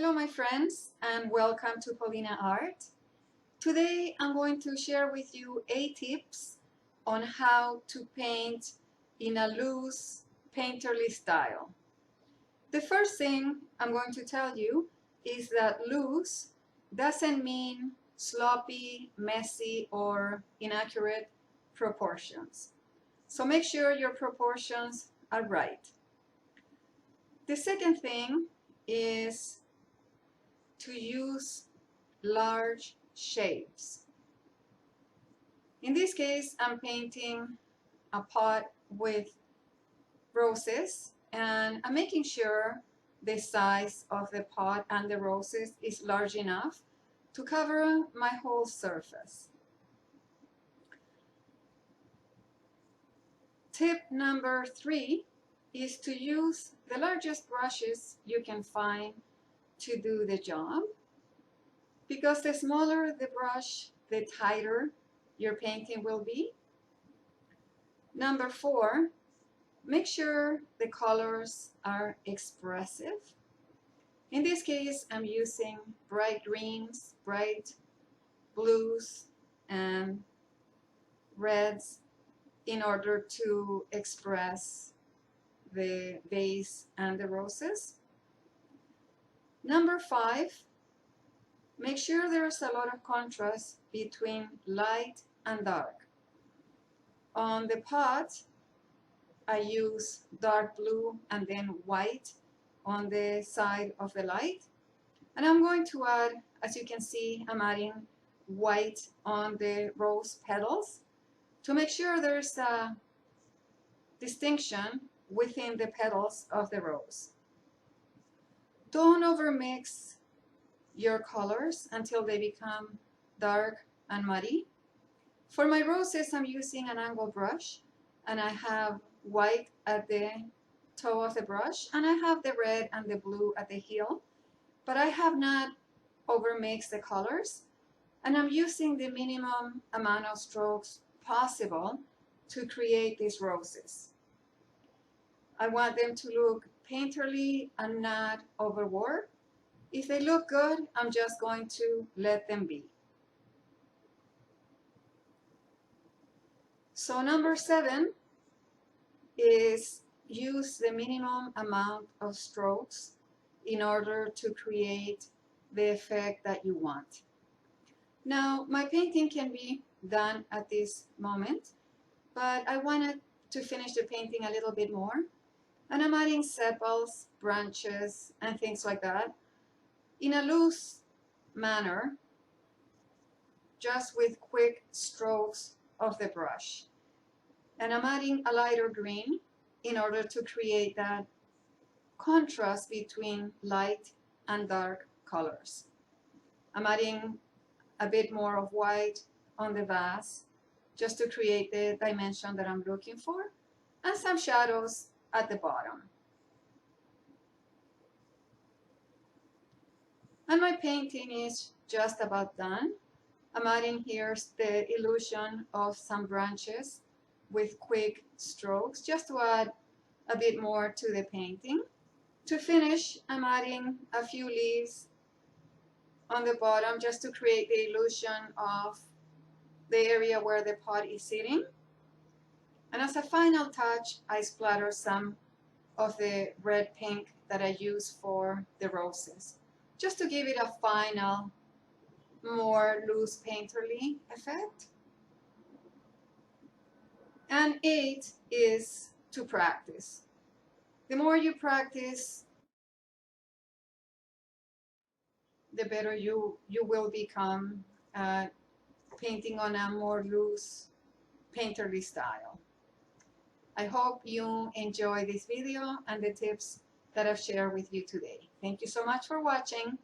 Hello my friends and welcome to Paulina Art. Today I'm going to share with you 8 tips on how to paint in a loose painterly style. The first thing I'm going to tell you is that loose doesn't mean sloppy, messy, or inaccurate proportions. So make sure your proportions are right. The second thing is to use large shapes. In this case, I'm painting a pot with roses, and I'm making sure the size of the pot and the roses is large enough to cover my whole surface. Tip number 3 is to use the largest brushes you can find to do the job, because the smaller the brush, the tighter your painting will be. Number 4, make sure the colors are expressive. In this case, I'm using bright greens, bright blues, and reds in order to express the vase and the roses. Number 5, make sure there's a lot of contrast between light and dark. On the pot, I use dark blue and then white on the side of the light. And I'm going to add, as you can see, I'm adding white on the rose petals to make sure there's a distinction within the petals of the rose. Don't overmix your colors until they become dark and muddy. For my roses, I'm using an angle brush, and I have white at the toe of the brush, and I have the red and the blue at the heel, but I have not overmixed the colors, and I'm using the minimum amount of strokes possible to create these roses. I want them to look painterly and not overworked. If they look good, I'm just going to let them be. So number 7 is use the minimum amount of strokes in order to create the effect that you want. Now, my painting can be done at this moment, but I wanted to finish the painting a little bit more, and I'm adding sepals, branches, and things like that in a loose manner, just with quick strokes of the brush. And I'm adding a lighter green in order to create that contrast between light and dark colors. I'm adding a bit more of white on the vase just to create the dimension that I'm looking for, and some shadows at the bottom. And my painting is just about done. I'm adding here the illusion of some branches with quick strokes, just to add a bit more to the painting. To finish, I'm adding a few leaves on the bottom just to create the illusion of the area where the pot is sitting. And as a final touch, I splatter some of the red pink that I use for the roses, just to give it a final, more loose painterly effect. And 8 is to practice. The more you practice, the better you will become painting on a more loose painterly style. I hope you enjoy this video and the tips that I've shared with you today. Thank you so much for watching.